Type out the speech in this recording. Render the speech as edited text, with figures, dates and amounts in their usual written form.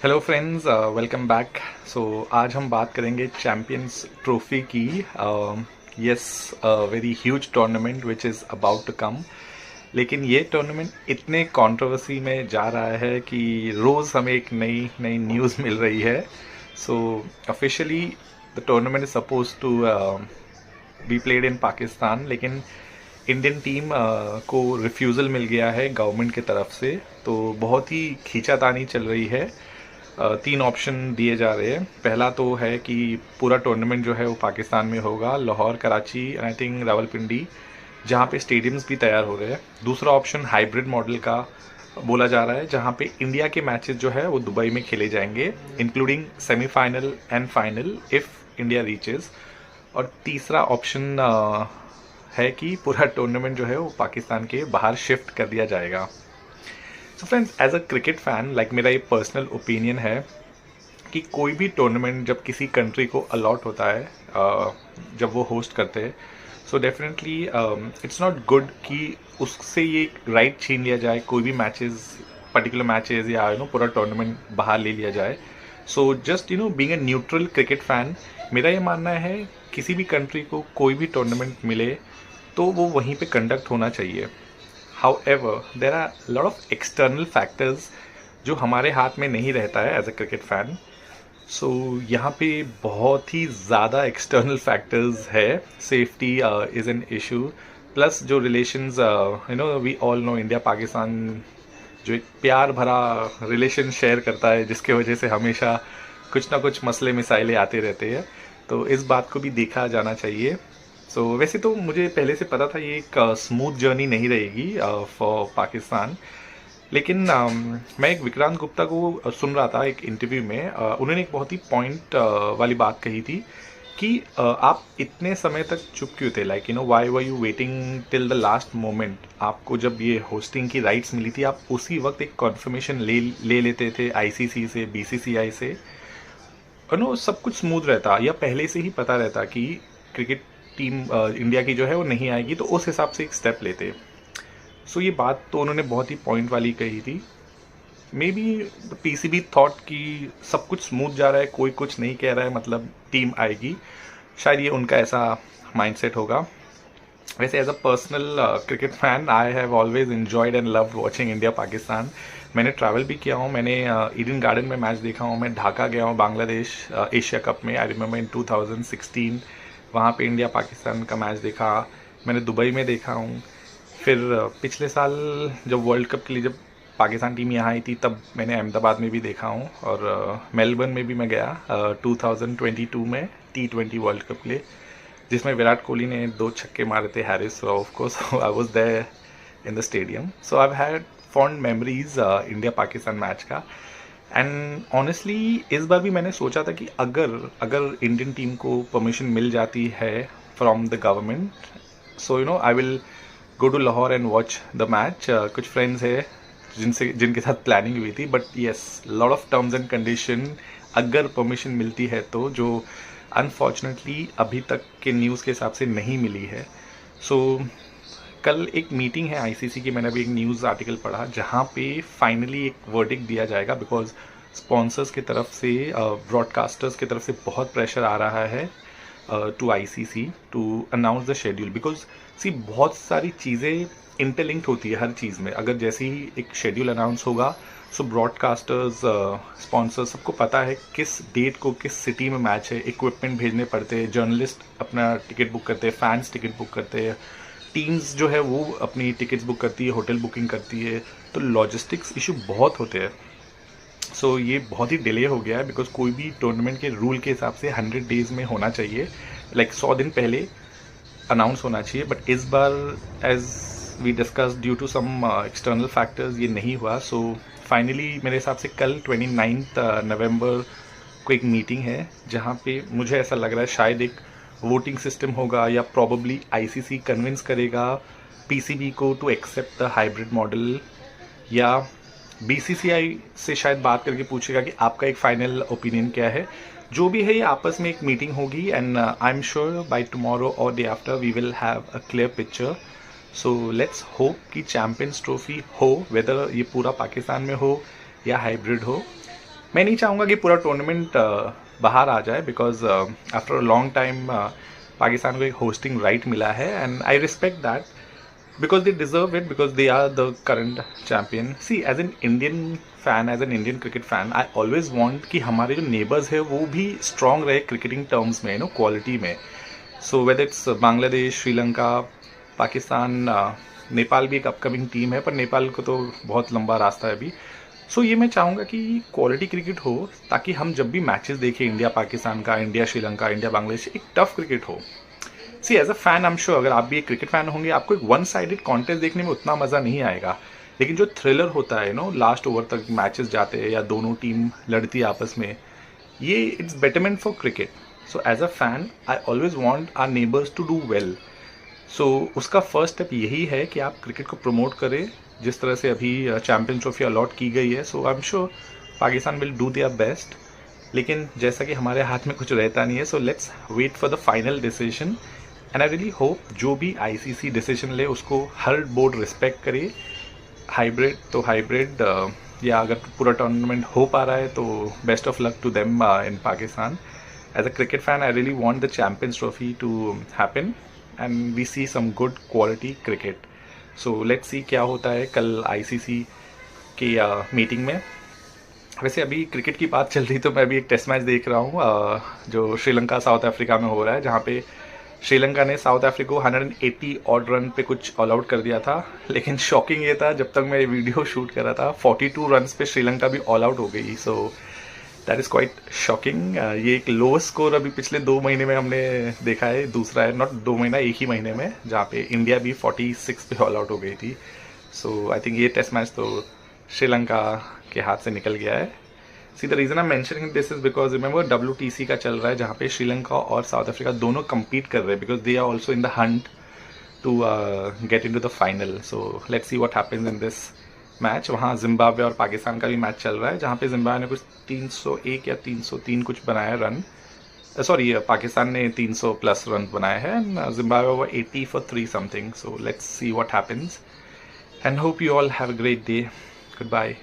Hello friends, welcome back. So आज हम बात करेंगे चैम्पियंस ट्रॉफी की। Yes, very huge tournament which is about to come. लेकिन ये टूर्नामेंट इतने कंट्रोवर्सी में जा रहा है कि रोज़ हमें एक नई नई न्यूज़ मिल रही है। So officially the tournament is suppose to be played in Pakistan, लेकिन इंडियन टीम को रिफ्यूज़ल मिल गया है गवर्नमेंट की तरफ से। तो बहुत ही खींचातानी चल रही है। तीन ऑप्शन दिए जा रहे हैं। पहला तो है कि पूरा टूर्नामेंट जो है वो पाकिस्तान में होगा, Lahore, Karachi and I think Rawalpindi, जहाँ पे स्टेडियम्स भी तैयार हो रहे हैं। दूसरा ऑप्शन हाइब्रिड मॉडल का बोला जा रहा है, जहाँ पे इंडिया के मैचेस जो है वो दुबई में खेले जाएंगे, including semifinal and final if India reaches. और तीसरा ऑप्शन है कि पूरा टूर्नामेंट जो है वो पाकिस्तान के बाहर शिफ्ट कर दिया जाएगा। So friends, as a cricket fan, like मेरा ये पर्सनल ओपिनियन है कि कोई भी टूर्नामेंट जब किसी कंट्री को अलॉट होता है, जब वो होस्ट करते हैं, so definitely it's not good कि उससे ये राइट छीन लिया जाए, कोई भी मैचेस, पर्टिकुलर मैचेस या पूरा टूर्नामेंट बाहर ले लिया जाए। So just being a neutral cricket fan, मेरा ये मानना है किसी भी कंट्री को कोई भी टूर्नामेंट मिले तो वो वहीं पे कंडक्ट होना चाहिए। However, there are a lot of external factors जो हमारे हाथ में नहीं रहता है as a cricket fan. So यहाँ पे बहुत ही ज़्यादा एक्सटर्नल फैक्टर्स है। Safety is an issue, plus जो relations, we all know India Pakistan जो एक प्यार भरा रिलेशन शेयर करता है, जिसके वजह से हमेशा कुछ ना कुछ मसले मिसाइलें आते रहते हैं। तो इस बात को भी देखा जाना चाहिए। सो वैसे तो मुझे पहले से पता था ये एक स्मूथ जर्नी नहीं रहेगी फॉर पाकिस्तान। लेकिन मैं एक विक्रांत गुप्ता को सुन रहा था एक इंटरव्यू में। उन्होंने एक बहुत ही पॉइंट वाली बात कही थी कि आप इतने समय तक चुप क्यों थे, like why were you waiting till the last moment. आपको जब ये होस्टिंग की राइट्स मिली थी, आप उसी वक्त एक कॉन्फर्मेशन ले लेते थे आईसीसी से, बीसीसीआई से, सब कुछ स्मूथ रहता, या पहले से ही पता रहता कि क्रिकेट टीम इंडिया की जो है वो नहीं आएगी, तो उस हिसाब से एक स्टेप लेते। सो ये बात तो उन्होंने बहुत ही पॉइंट वाली कही थी। May be the PCB thought कि सब कुछ स्मूथ जा रहा है, कोई कुछ नहीं कह रहा है, मतलब टीम आएगी। शायद ये उनका ऐसा माइंडसेट होगा। वैसे as a personal cricket fan, I have always enjoyed and loved watching India Pakistan. मैंने ट्रैवल भी किया हूँ, मैंने ईडन गार्डन में मैच देखा हूँ, मैं ढाका गया हूँ बांग्लादेश एशिया कप में, आई रिमेंबर इन 2016, वहाँ पे इंडिया पाकिस्तान का मैच देखा। मैंने दुबई में देखा हूँ। फिर पिछले साल जब वर्ल्ड कप के लिए जब पाकिस्तान टीम यहाँ आई थी, तब मैंने अहमदाबाद में भी देखा हूँ, और मेलबर्न में भी मैं गया 2022 में T20 वर्ल्ड कप के लिए, जिसमें विराट कोहली ने 2 छक्के मारे थे, Haris, of course I was there in the stadium. So I had fond memories India Pakistan match का। एंड ऑनेस्टली इस बार भी मैंने सोचा था कि अगर इंडियन टीम को परमिशन मिल जाती है from the government, so I will go to Lahore and watch the match. कुछ फ्रेंड्स है जिनके साथ प्लानिंग हुई थी, but yes, lot of terms and condition अगर परमिशन मिलती है तो, जो अनफॉर्चुनेटली अभी तक के न्यूज़ के हिसाब से नहीं मिली है। सो कल एक मीटिंग है आईसीसी की, मैंने अभी एक न्यूज़ आर्टिकल पढ़ा, जहाँ पे फाइनली एक वर्डिक्ट दिया जाएगा, बिकॉज स्पॉन्सर्स की तरफ से, ब्रॉडकास्टर्स की तरफ से बहुत प्रेशर आ रहा है to ICC to announce the schedule. Because बहुत सारी चीज़ें इंटरलिंक्ड होती है हर चीज़ में। अगर जैसे ही एक शेड्यूल अनाउंस होगा, सो ब्रॉडकास्टर्स, स्पॉन्सर्स, सबको पता है किस डेट को किस सिटी में मैच है, इक्विपमेंट भेजने पड़ते हैं, जर्नलिस्ट अपना टिकट बुक करते हैं, फैंस टिकट बुक करते हैं, टीम्स जो है वो अपनी टिकट्स बुक करती है, होटल बुकिंग करती है। तो लॉजिस्टिक्स इशू बहुत होते हैं। सो ये बहुत ही डिले हो गया है, बिकॉज कोई भी टूर्नामेंट के रूल के हिसाब से 100 डेज में होना चाहिए, लाइक 100 दिन पहले अनाउंस होना चाहिए। बट इस बार as we discuss due to some external factors ये नहीं हुआ। सो फाइनली मेरे हिसाब से कल 29 नवंबर को एक मीटिंग है, जहाँ पे मुझे ऐसा लग रहा है शायद एक वोटिंग सिस्टम होगा, या प्रॉबली आईसीसी कन्विंस करेगा पीसीबी को to accept the hybrid model, या बीसीसीआई से शायद बात करके पूछेगा कि आपका एक फाइनल ओपिनियन क्या है। जो भी है, ये आपस में एक मीटिंग होगी, and I am sure by tomorrow और day after we will have a clear picture. So let's hope कि चैम्पियंस ट्रॉफी हो, वेदर ये पूरा पाकिस्तान में हो या हाइब्रिड हो। मैं नहीं चाहूँगा कि पूरा टूर्नामेंट बाहर आ जाए, because after a long time Pakistan को एक होस्टिंग राइट मिला है, and I respect that because they deserve it, because they are the current champion. See, as an Indian fan, as an Indian cricket fan, I always want कि हमारे जो neighbors है वो भी strong रहे cricketing terms में, quality में. So whether it's Bangladesh, Sri Lanka, Pakistan, Nepal भी एक अपकमिंग टीम है, पर नेपाल को तो बहुत लंबा रास्ता है अभी. सो ये मैं चाहूँगा कि क्वालिटी क्रिकेट हो, ताकि हम जब भी मैचेस देखें इंडिया पाकिस्तान का, इंडिया श्रीलंका, इंडिया बांग्लादेश, एक टफ क्रिकेट हो. See as a fan I am sure, अगर आप भी एक क्रिकेट फैन होंगे, आपको एक वन साइडेड कॉन्टेस्ट देखने में उतना मज़ा नहीं आएगा. लेकिन जो थ्रिलर होता है लास्ट ओवर तक मैचेस जाते हैं या दोनों टीम लड़ती है आपस में, ये it's betterment for cricket. So as a fan I always want our neighbours to do well. So उसका फर्स्ट स्टेप यही है कि आप क्रिकेट को प्रमोट करें, जिस तरह से अभी चैम्पियंस ट्रॉफी अलॉट की गई है. So I am sure Pakistan will do their best. लेकिन जैसा कि हमारे हाथ में कुछ रहता नहीं है, so let's wait for the final decision. And I really hope जो भी आईसीसी डिसीजन ले उसको हर बोर्ड रिस्पेक्ट करे. हाइब्रिड तो हाइब्रिड, या अगर पूरा टूर्नामेंट हो पा रहा है तो best of luck to them in Pakistan. As a cricket fan I really want the Champions Trophy to happen and we see some good quality cricket. So let's see क्या होता है कल आईसीसी की मीटिंग में. वैसे अभी क्रिकेट की बात चल रही तो मैं अभी एक टेस्ट मैच देख रहा हूँ जो श्रीलंका साउथ अफ्रीका में हो रहा है, जहाँ पे श्रीलंका ने साउथ अफ्रीका को 180 ऑड रन पे कुछ ऑल आउट कर दिया था. लेकिन शॉकिंग ये था, जब तक मैं ये वीडियो शूट कर रहा था 42 रन्स पे श्रीलंका भी ऑल आउट हो गई. So that is quite shocking. ये एक लो स्कोर अभी पिछले 2 महीने में हमने देखा है. दूसरा है, नॉट 2 महीना, एक ही महीने में, जहाँ पे इंडिया भी 46 पे ऑल आउट हो गई थी. सो आई थिंक ये टेस्ट मैच तो श्रीलंका के हाथ से निकल गया है. See the reason I mentioning this is because remember WTC का चल रहा है, जहाँ पे श्रीलंका और साउथ अफ्रीका दोनों compete कर रहे हैं, because they are also in the hunt to get into the final. So let's see what happens in this match. वहाँ जिम्बाब्वे और पाकिस्तान का भी मैच चल रहा है, जहाँ पे जिम्बाब्वे ने कुछ 301 या 303 कुछ बनाया रन. सॉरी, पाकिस्तान ने 300 प्लस रन बनाए हैं, एंड जिम्बाब्वे वो 80 for 3 something. So let's see what happens and hope you all have a great day. Good bye.